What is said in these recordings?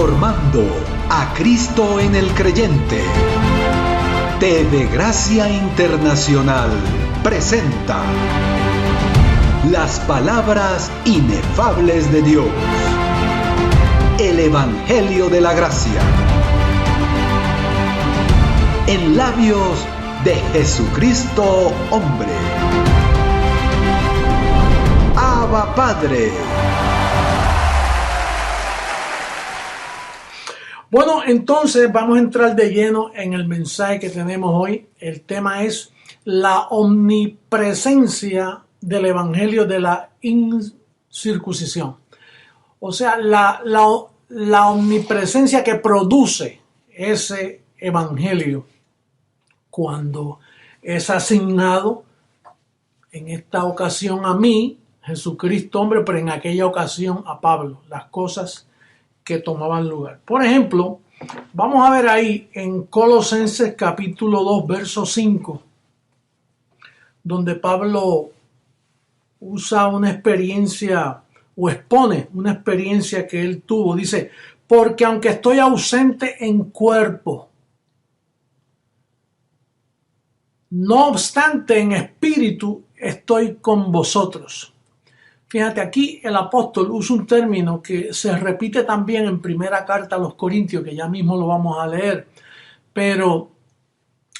Transformando a Cristo en el creyente. TV Gracia Internacional presenta las palabras inefables de Dios. El Evangelio de la Gracia. En labios de Jesucristo hombre. Abba Padre. Bueno, entonces vamos a entrar de lleno en el mensaje que tenemos hoy. El tema es la omnipresencia del Evangelio de la incircuncisión. O sea, la omnipresencia que produce ese Evangelio cuando es asignado, en esta ocasión a mí, Jesucristo hombre, pero en aquella ocasión a Pablo, las cosas que tomaban lugar. Por ejemplo, vamos a ver ahí en Colosenses capítulo 2, verso 5, donde Pablo usa una experiencia o expone una experiencia que él tuvo. Dice, porque aunque estoy ausente en cuerpo, no obstante en espíritu estoy con vosotros. Fíjate, aquí el apóstol usa un término que se repite también en primera carta a los Corintios, que ya mismo lo vamos a leer, pero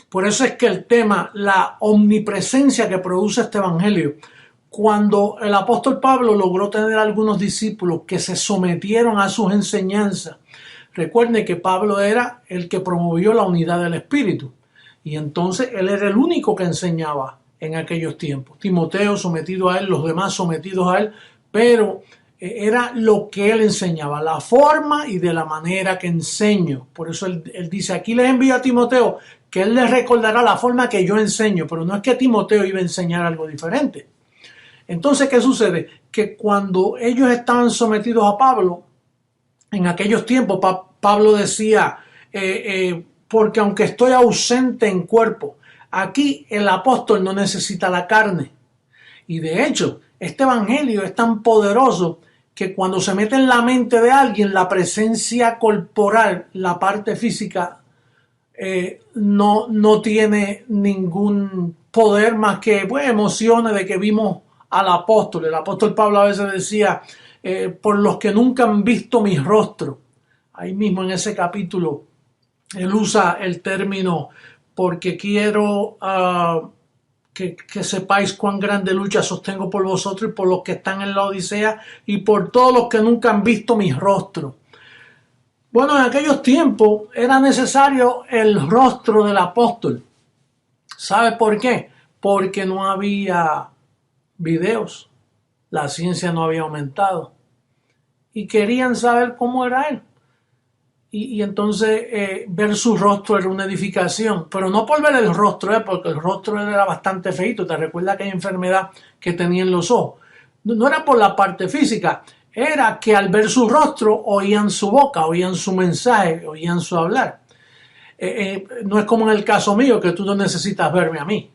por eso es que el tema, la omnipresencia que produce este evangelio, cuando el apóstol Pablo logró tener algunos discípulos que se sometieron a sus enseñanzas, recuerden que Pablo era el que promovió la unidad del espíritu, y entonces él era el único que enseñaba en aquellos tiempos. Timoteo sometido a él, los demás sometidos a él, pero era lo que él enseñaba, la forma y de la manera que enseño. Por eso él dice, aquí les envío a Timoteo, que él les recordará la forma que yo enseño, pero no es que Timoteo iba a enseñar algo diferente. Entonces, ¿qué sucede? Que cuando ellos estaban sometidos a Pablo, en aquellos tiempos, Pablo decía, porque aunque estoy ausente en cuerpo, aquí el apóstol no necesita la carne. Y de hecho, este evangelio es tan poderoso que cuando se mete en la mente de alguien, la presencia corporal, la parte física, no tiene ningún poder más que emociones de que vimos al apóstol. El apóstol Pablo a veces decía, por los que nunca han visto mi rostro. Ahí mismo en ese capítulo, él usa el término porque quiero que sepáis cuán grande lucha sostengo por vosotros y por los que están en la Odisea y por todos los que nunca han visto mi rostro. Bueno, en aquellos tiempos era necesario el rostro del apóstol. ¿Sabe por qué? Porque no había videos, la ciencia no había aumentado y querían saber cómo era él. Y entonces ver su rostro era una edificación, pero no por ver el rostro, porque el rostro era bastante feito. ¿Te recuerdas aquella enfermedad que tenía en los ojos? No era por la parte física, era que al ver su rostro oían su boca, oían su mensaje, oían su hablar. No es como en el caso mío, que tú no necesitas verme a mí.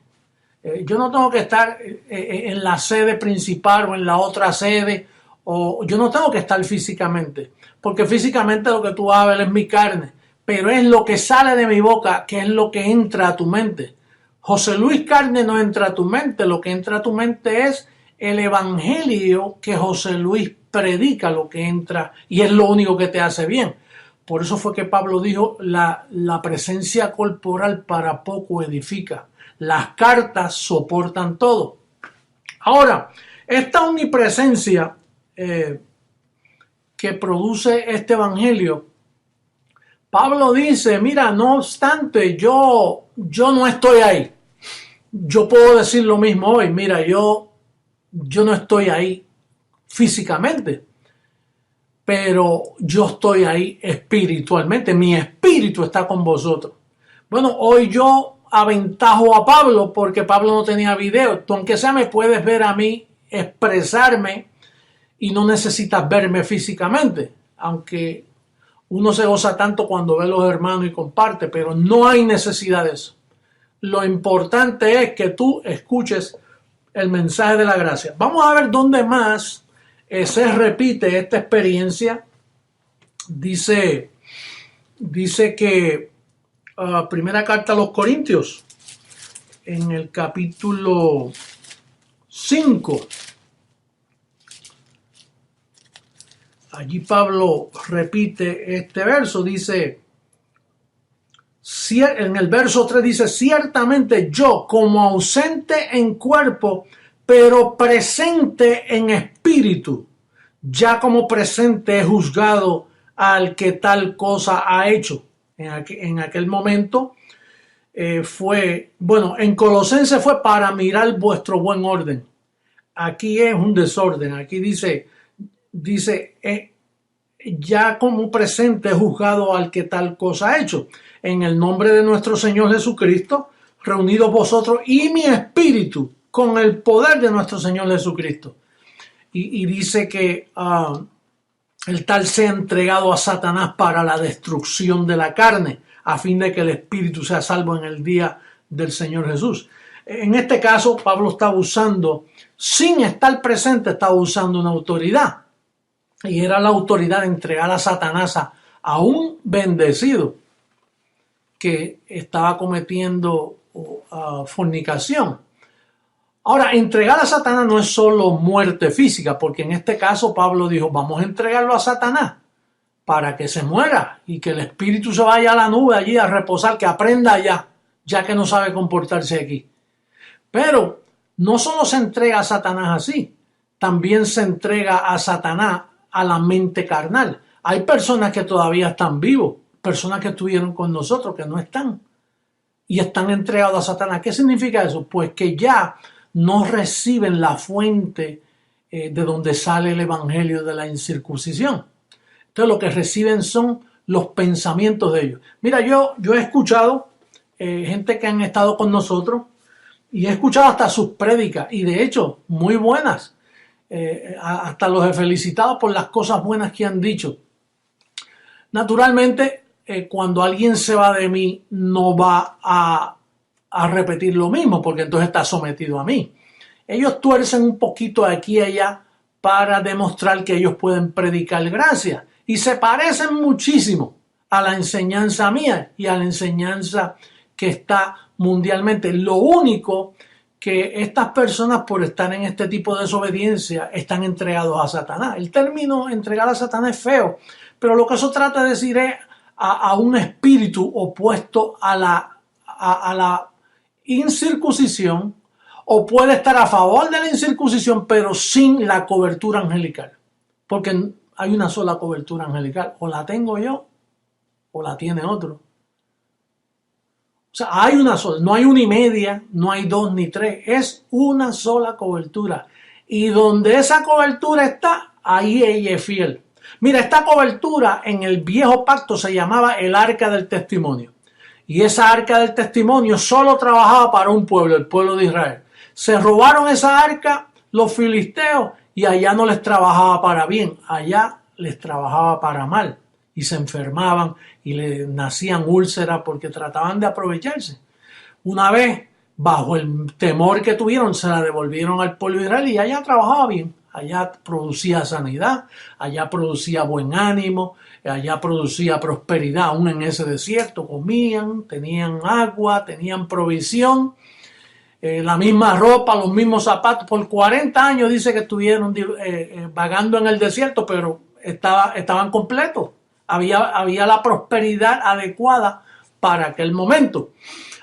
Yo no tengo que estar en la sede principal o en la otra sede, o yo no tengo que estar físicamente, porque físicamente lo que tú vas a ver es mi carne, pero es lo que sale de mi boca que es lo que entra a tu mente. José Luis Carne no entra a tu mente, lo que entra a tu mente es el evangelio que José Luis predica, lo que entra y es lo único que te hace bien. Por eso fue que Pablo dijo, la presencia corporal para poco edifica. Las cartas soportan todo. Ahora, esta omnipresencia que produce este evangelio, Pablo dice, mira, no obstante, yo no estoy ahí. Yo puedo decir lo mismo hoy, mira, yo no estoy ahí físicamente, pero yo estoy ahí espiritualmente, mi espíritu está con vosotros. Bueno, hoy yo aventajo a Pablo porque Pablo no tenía video. Tú, aunque sea, me puedes ver a mí expresarme y no necesitas verme físicamente, aunque uno se goza tanto cuando ve a los hermanos y comparte, pero no hay necesidad de eso. Lo importante es que tú escuches el mensaje de la gracia. Vamos a ver dónde más se repite esta experiencia Dice que primera carta a los Corintios, en el capítulo 5, allí Pablo repite este verso, dice, en el verso 3 dice, ciertamente yo, como ausente en cuerpo, pero presente en espíritu, ya como presente he juzgado al que tal cosa ha hecho. En aquel momento en Colosenses fue para mirar vuestro buen orden. Aquí es un desorden. Aquí dice, ya como presente he juzgado al que tal cosa ha hecho. En el nombre de nuestro Señor Jesucristo, reunidos vosotros y mi espíritu con el poder de nuestro Señor Jesucristo. Y dice que el tal sea entregado a Satanás para la destrucción de la carne, a fin de que el espíritu sea salvo en el día del Señor Jesús. En este caso, Pablo estaba usando, sin estar presente, estaba usando una autoridad. Y era la autoridad de entregar a Satanás a un bendecido que estaba cometiendo fornicación. Ahora, entregar a Satanás no es solo muerte física, porque en este caso Pablo dijo, vamos a entregarlo a Satanás para que se muera y que el espíritu se vaya a la nube allí a reposar, que aprenda allá, ya que no sabe comportarse aquí. Pero no solo se entrega a Satanás así, también se entrega a Satanás a la mente carnal. Hay personas que todavía están vivos, personas que estuvieron con nosotros, que no están, y están entregados a Satanás. ¿Qué significa eso? Pues que ya no reciben la fuente de donde sale el evangelio de la incircuncisión. Entonces lo que reciben son los pensamientos de ellos. Mira, yo he escuchado gente que han estado con nosotros y he escuchado hasta sus prédicas, y de hecho muy buenas. Hasta los he felicitado por las cosas buenas que han dicho. Naturalmente, cuando alguien se va de mí, no va a repetir lo mismo, porque entonces está sometido a mí. Ellos tuercen un poquito aquí y allá para demostrar que ellos pueden predicar gracia, y se parecen muchísimo a la enseñanza mía y a la enseñanza que está mundialmente. Lo único que estas personas, por estar en este tipo de desobediencia, están entregados a Satanás. El término entregar a Satanás es feo, pero lo que eso trata de decir es a un espíritu opuesto a la incircuncisión, o puede estar a favor de la incircuncisión, pero sin la cobertura angelical. Porque hay una sola cobertura angelical. O la tengo yo, o la tiene otro. O sea, hay una sola. No hay una y media, no hay dos ni tres. Es una sola cobertura. Y donde esa cobertura está, ahí ella es fiel. Mira, esta cobertura en el viejo pacto se llamaba el arca del testimonio. Y esa arca del testimonio solo trabajaba para un pueblo, el pueblo de Israel. Se robaron esa arca los filisteos y allá no les trabajaba para bien, allá les trabajaba para mal. Y se enfermaban y les nacían úlceras porque trataban de aprovecharse. Una vez, bajo el temor que tuvieron, se la devolvieron al pueblo de Israel y allá trabajaba bien. Allá producía sanidad, allá producía buen ánimo, allá producía prosperidad. Aún en ese desierto comían, tenían agua, tenían provisión, la misma ropa, los mismos zapatos. Por 40 años dice que estuvieron vagando en el desierto, pero estaban completos. Había la prosperidad adecuada para aquel momento.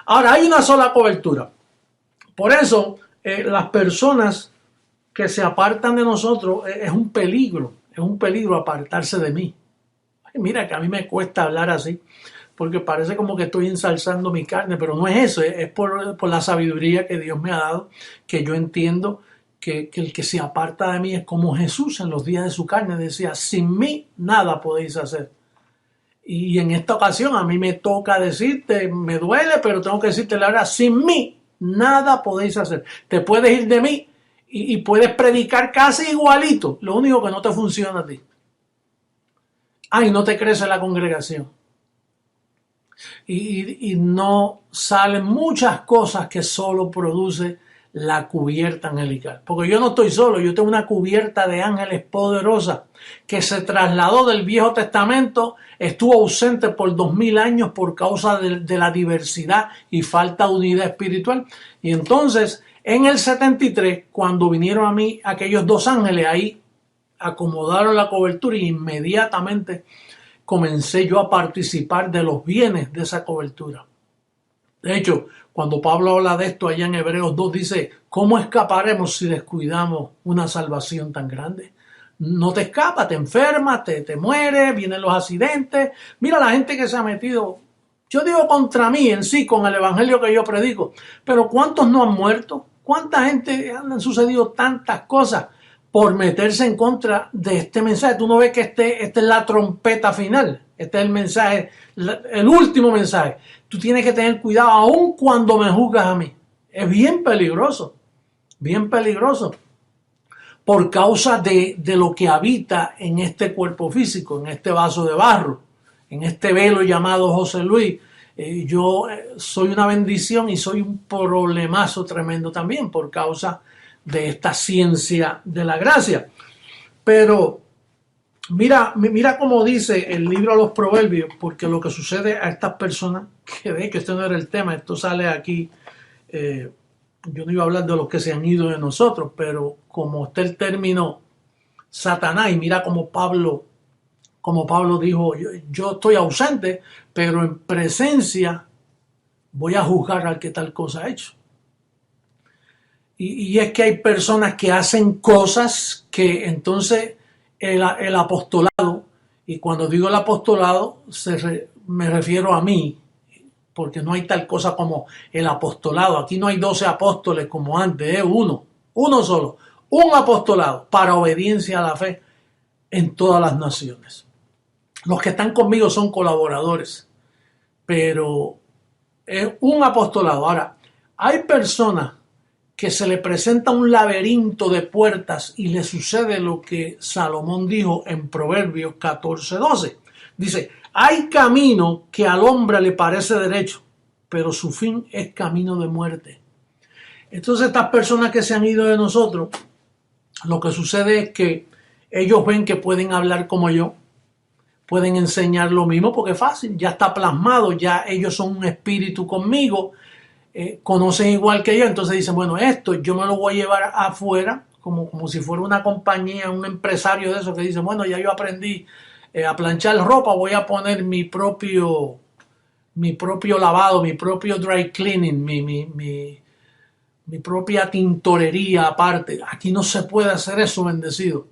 Ahora, hay una sola cobertura. Por eso, las personas que se apartan de nosotros, es un peligro apartarse de mí. Ay, mira que a mí me cuesta hablar así, porque parece como que estoy ensalzando mi carne, pero no es eso, es por la sabiduría que Dios me ha dado, que yo entiendo que el que se aparta de mí es como Jesús en los días de su carne decía, sin mí nada podéis hacer. Y en esta ocasión a mí me toca decirte, me duele, pero tengo que decirte la verdad, sin mí nada podéis hacer. Te puedes ir de mí y puedes predicar casi igualito, lo único que no te funciona a ti. Y no te crece la congregación. Y no salen muchas cosas que solo produce la cubierta angelical. Porque yo no estoy solo, yo tengo una cubierta de ángeles poderosa que se trasladó del Viejo Testamento, estuvo ausente por 2000 años por causa de la diversidad y falta de unidad espiritual. Y entonces, en el 73, cuando vinieron a mí aquellos dos ángeles, ahí acomodaron la cobertura y inmediatamente comencé yo a participar de los bienes de esa cobertura. De hecho, cuando Pablo habla de esto allá en Hebreos 2, dice, ¿cómo escaparemos si descuidamos una salvación tan grande? No te escapas, te enfermas, te mueres, vienen los accidentes. Mira la gente que se ha metido, yo digo contra mí en sí, con el evangelio que yo predico, pero ¿cuántos no han muerto? ¿Cuánta gente han sucedido tantas cosas por meterse en contra de este mensaje? Tú no ves que esta es la trompeta final, este es el mensaje, el último mensaje. Tú tienes que tener cuidado aun cuando me juzgas a mí. Es bien peligroso por causa de lo que habita en este cuerpo físico, en este vaso de barro, en este velo llamado José Luis. Yo soy una bendición y soy un problemazo tremendo también por causa de esta ciencia de la gracia. Pero mira cómo dice el libro de los Proverbios, porque lo que sucede a estas personas, que ve que este no era el tema, esto sale aquí, yo no iba a hablar de los que se han ido de nosotros, pero como está el término Satanás, y mira como Pablo dijo, yo estoy ausente, pero en presencia voy a juzgar al que tal cosa ha hecho. Y es que hay personas que hacen cosas que entonces el apostolado, y cuando digo el apostolado me refiero a mí, porque no hay tal cosa como el apostolado. Aquí no hay 12 apóstoles como antes, es uno solo, un apostolado para obediencia a la fe en todas las naciones. Los que están conmigo son colaboradores, pero es un apostolado. Ahora, hay personas que se le presenta un laberinto de puertas y le sucede lo que Salomón dijo en Proverbios 14:12. Dice, hay camino que al hombre le parece derecho, pero su fin es camino de muerte. Entonces estas personas que se han ido de nosotros, lo que sucede es que ellos ven que pueden hablar como yo, pueden enseñar lo mismo porque es fácil, ya está plasmado, ya ellos son un espíritu conmigo, conocen igual que yo, entonces dicen, bueno, esto yo me lo voy a llevar afuera, como si fuera una compañía, un empresario de eso que dice, bueno, ya yo aprendí a planchar ropa, voy a poner mi propio lavado, mi propio dry cleaning, mi propia tintorería aparte. Aquí no se puede hacer eso, bendecido.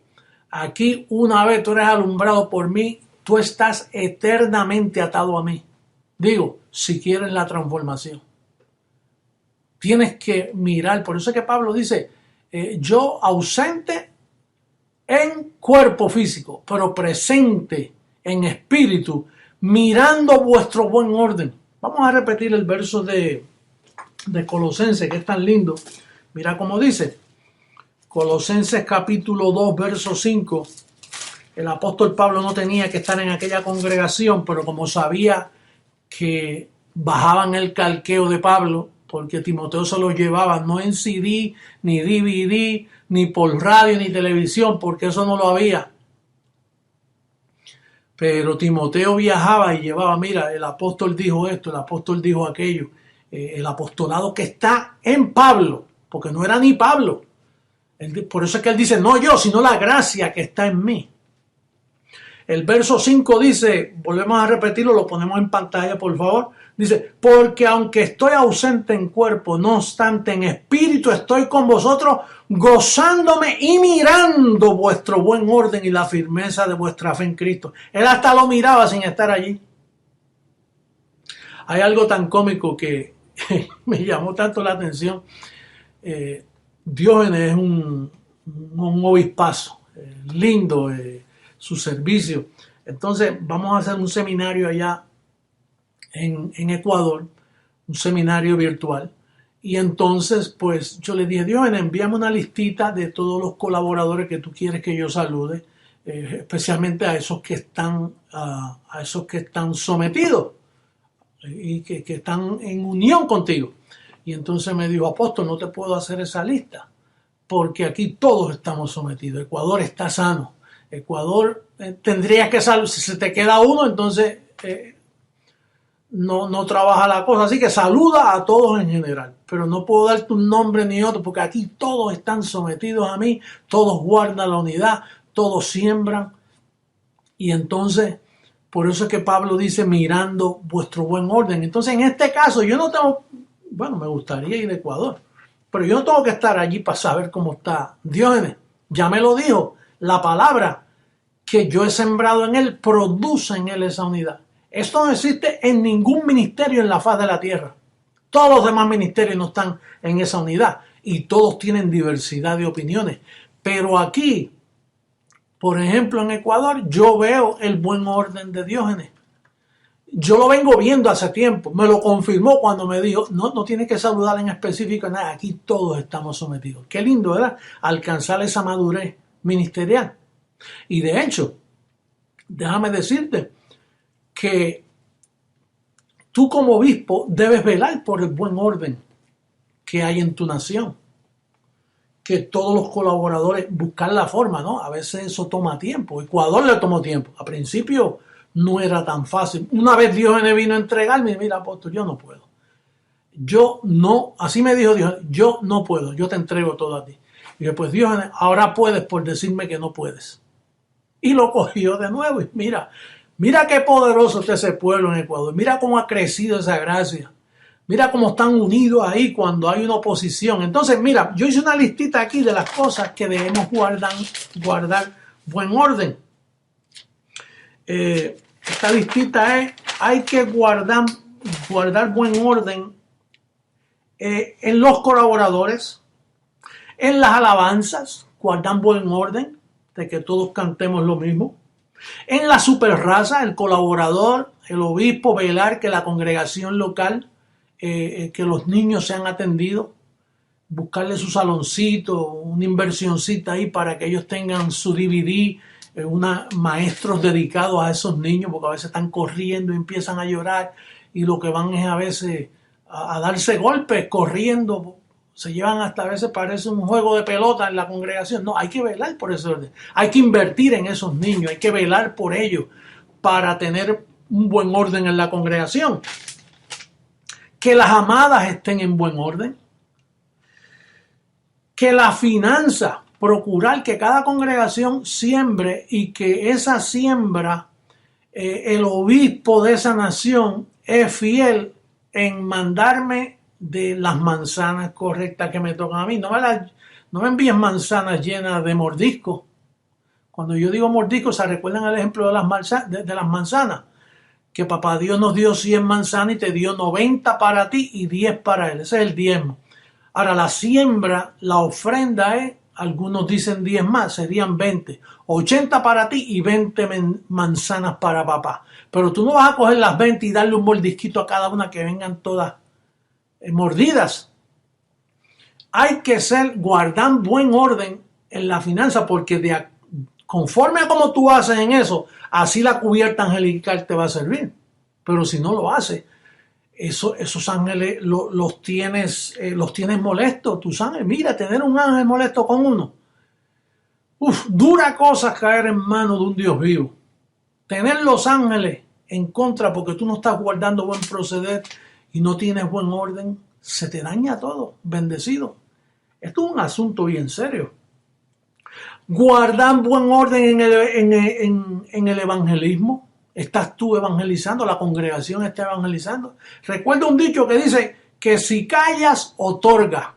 Aquí una vez tú eres alumbrado por mí, tú estás eternamente atado a mí. Digo, si quieres la transformación. Tienes que mirar, por eso es que Pablo dice, yo ausente en cuerpo físico, pero presente en espíritu, mirando vuestro buen orden. Vamos a repetir el verso de Colosenses, que es tan lindo. Mira cómo dice, Colosenses capítulo 2, verso 5. El apóstol Pablo no tenía que estar en aquella congregación, pero como sabía que bajaban el calqueo de Pablo, porque Timoteo se lo llevaba no en CD, ni DVD, ni por radio, ni televisión, porque eso no lo había. Pero Timoteo viajaba y llevaba, mira, el apóstol dijo esto, el apóstol dijo aquello. El apostolado que está en Pablo, porque no era ni Pablo. Por eso es que él dice, no yo, sino la gracia que está en mí. El verso 5 dice, volvemos a repetirlo, lo ponemos en pantalla por favor, dice, porque aunque estoy ausente en cuerpo, no obstante en espíritu estoy con vosotros, gozándome y mirando vuestro buen orden y la firmeza de vuestra fe en Cristo. Él hasta lo miraba sin estar allí. Hay algo tan cómico que me llamó tanto la atención. Diógenes es un obispazo, lindo su servicio. Entonces vamos a hacer un seminario allá en Ecuador, un seminario virtual. Y entonces pues yo le dije, Diógenes, envíame una listita de todos los colaboradores que tú quieres que yo salude, especialmente a esos que están sometidos y que están en unión contigo. Y entonces me dijo, apóstol, no te puedo hacer esa lista, porque aquí todos estamos sometidos. Ecuador está sano. Ecuador tendría que salir, si se te queda uno, entonces no trabaja la cosa. Así que saluda a todos en general, pero no puedo darte un nombre ni otro, porque aquí todos están sometidos a mí, todos guardan la unidad, todos siembran. Y entonces, por eso es que Pablo dice, mirando vuestro buen orden. Entonces, en este caso, yo no tengo, bueno, me gustaría ir a Ecuador, pero yo no tengo que estar allí para saber cómo está Diógenes. Ya me lo dijo, la palabra que yo he sembrado en él produce en él esa unidad. Esto no existe en ningún ministerio en la faz de la tierra. Todos los demás ministerios no están en esa unidad y todos tienen diversidad de opiniones. Pero aquí, por ejemplo, en Ecuador, yo veo el buen orden de Diógenes. Yo lo vengo viendo hace tiempo. Me lo confirmó cuando me dijo, no tienes que saludar en específico nada. Aquí todos estamos sometidos. Qué lindo, ¿verdad? Alcanzar esa madurez ministerial. Y de hecho, déjame decirte que tú como obispo debes velar por el buen orden que hay en tu nación. Que todos los colaboradores buscar la forma, ¿no? A veces eso toma tiempo. Ecuador le tomó tiempo. A principio no era tan fácil. Una vez Diógenes vino a entregarme, mira, apóstol, yo no puedo. Yo no, así me dijo Dios, yo no puedo, yo te entrego todo a ti. Y después Diógenes, ahora puedes por decirme que no puedes. Y lo cogió de nuevo y mira qué poderoso está ese pueblo en Ecuador. Mira cómo ha crecido esa gracia. Mira cómo están unidos ahí cuando hay una oposición. Entonces, mira, yo hice una listita aquí de las cosas que debemos guardar buen orden. Esta listita es, hay que guardar buen orden en los colaboradores, en las alabanzas, guardar buen orden, de que todos cantemos lo mismo. En la superraza, el colaborador, el obispo, velar que la congregación local, que los niños sean atendidos, buscarle su saloncito, una inversioncita ahí para que ellos tengan su DVD, maestros dedicados a esos niños, porque a veces están corriendo y empiezan a llorar y lo que van es a veces a darse golpes corriendo, se llevan hasta a veces parece un juego de pelota en la congregación. No, hay que velar por ese orden, hay que invertir en esos niños, hay que velar por ellos para tener un buen orden en la congregación. Que las amadas estén en buen orden, que la finanza, procurar que cada congregación siembre y que esa siembra, el obispo de esa nación es fiel en mandarme de las manzanas correctas que me tocan a mí. No me envíes manzanas llenas de mordiscos. Cuando yo digo mordiscos, ¿se recuerdan el ejemplo de las manzanas? Que papá Dios nos dio 100 manzanas y te dio 90 para ti y 10 para él. Ese es el diezmo. Ahora, la siembra, la ofrenda es, algunos dicen 10 más, serían 20. 80 para ti y 20 manzanas para papá. Pero tú no vas a coger las 20 y darle un mordisquito a cada una que vengan todas mordidas. Hay que guardar buen orden en la finanza porque conforme a como tú haces en eso, así la cubierta angelical te va a servir. Pero si no lo haces, esos ángeles los tienes molestos. Tus ángeles, mira, tener un ángel molesto con uno. Dura cosa caer en manos de un Dios vivo. Tener los ángeles en contra porque tú no estás guardando buen proceder y no tienes buen orden, se te daña todo. Bendecido. Esto es un asunto bien serio. Guardar buen orden en el evangelismo. ¿Estás tú evangelizando? ¿La congregación está evangelizando? Recuerda un dicho que dice que si callas, otorga.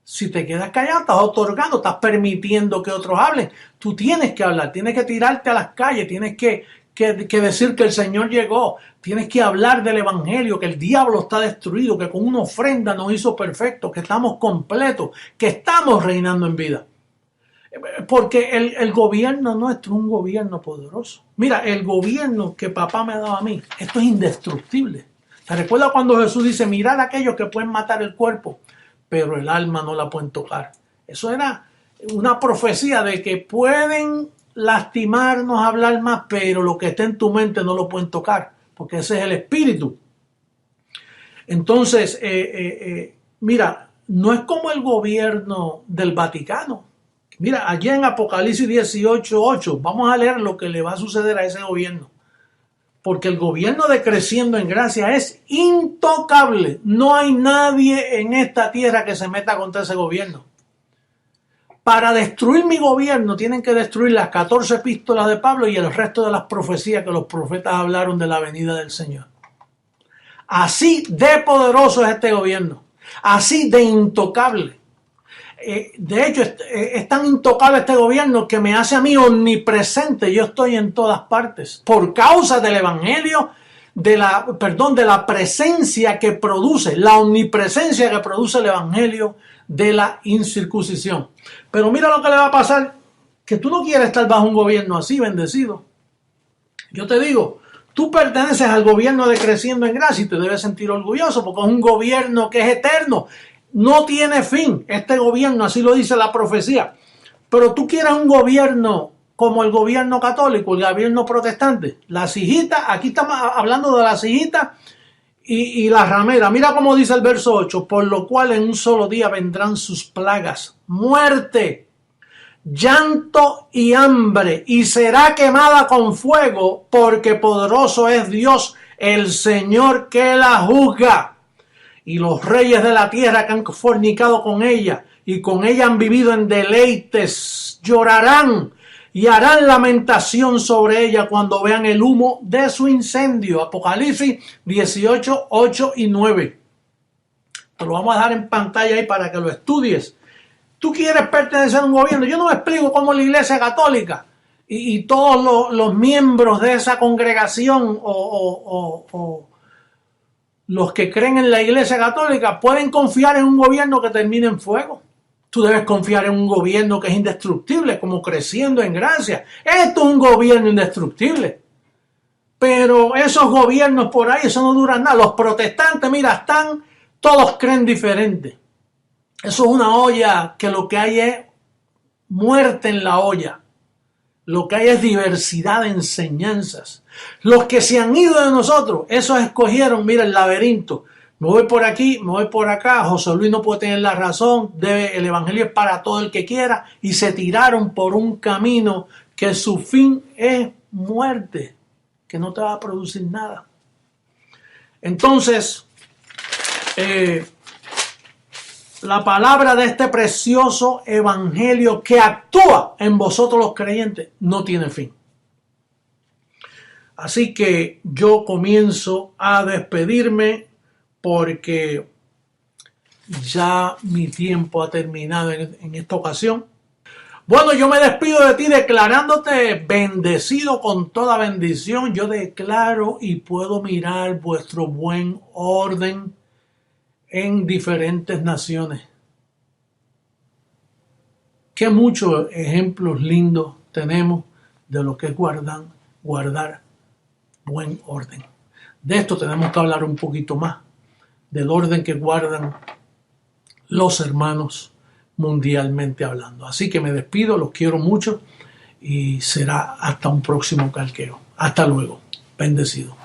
Si te quedas callado, estás otorgando, estás permitiendo que otros hablen. Tú tienes que hablar, tienes que tirarte a las calles, tienes que decir que el Señor llegó, tienes que hablar del evangelio, que el diablo está destruido, que con una ofrenda nos hizo perfectos, que estamos completos, que estamos reinando en vida. Porque el gobierno nuestro es un gobierno poderoso. Mira, el gobierno que papá me ha dado a mí, esto es indestructible. ¿Te recuerdas cuando Jesús dice, mirad a aquellos que pueden matar el cuerpo, pero el alma no la pueden tocar? Eso era una profecía de que pueden lastimarnos, hablar más, pero lo que está en tu mente no lo pueden tocar, porque ese es el espíritu. Entonces, mira, no es como el gobierno del Vaticano. Mira, allá en Apocalipsis 18:8, vamos a leer lo que le va a suceder a ese gobierno. Porque el gobierno de Creciendo en Gracia es intocable. No hay nadie en esta tierra que se meta contra ese gobierno. Para destruir mi gobierno tienen que destruir las 14 epístolas de Pablo y el resto de las profecías que los profetas hablaron de la venida del Señor. Así de poderoso es este gobierno. Así de intocable. De hecho, es tan intocable este gobierno que me hace a mí omnipresente. Yo estoy en todas partes. Por causa del evangelio, de la presencia que produce, la omnipresencia que produce el evangelio de la incircuncisión. Pero mira lo que le va a pasar, que tú no quieres estar bajo un gobierno así, bendecido. Yo te digo, tú perteneces al gobierno de Creciendo en Gracia y te debes sentir orgulloso porque es un gobierno que es eterno. No tiene fin este gobierno, así lo dice la profecía. Pero tú quieres un gobierno como el gobierno católico, el gobierno protestante. Las hijitas, aquí estamos hablando de las hijitas y las rameras. Mira cómo dice el verso 8. Por lo cual en un solo día vendrán sus plagas. Muerte, llanto y hambre. Y será quemada con fuego porque poderoso es Dios, el Señor que la juzga. Y los reyes de la tierra que han fornicado con ella y con ella han vivido en deleites, llorarán y harán lamentación sobre ella cuando vean el humo de su incendio. Apocalipsis 18, 8 y 9. Te lo vamos a dejar en pantalla ahí para que lo estudies. Tú quieres pertenecer a un gobierno. Yo no me explico cómo la Iglesia Católica y todos los miembros de esa congregación o los que creen en la Iglesia Católica pueden confiar en un gobierno que termine en fuego. Tú debes confiar en un gobierno que es indestructible, como Creciendo en Gracia. Esto es un gobierno indestructible. Pero esos gobiernos por ahí, eso no dura nada. Los protestantes, mira, todos creen diferente. Eso es una olla que lo que hay es muerte en la olla. Lo que hay es diversidad de enseñanzas. Los que se han ido de nosotros, esos escogieron, mira, el laberinto. Me voy por aquí, me voy por acá. José Luis no puede tener la razón. El evangelio es para todo el que quiera. Y se tiraron por un camino que su fin es muerte, que no te va a producir nada. Entonces, la palabra de este precioso evangelio que actúa en vosotros los creyentes no tiene fin. Así que yo comienzo a despedirme porque ya mi tiempo ha terminado en esta ocasión. Bueno, yo me despido de ti declarándote bendecido con toda bendición. Yo declaro y puedo mirar vuestro buen orden en diferentes naciones. Qué muchos ejemplos lindos tenemos de lo que es guardar buen orden. De esto tenemos que hablar un poquito más, del orden que guardan los hermanos mundialmente hablando. Así que me despido, los quiero mucho y será hasta un próximo calqueo. Hasta luego. Bendecido.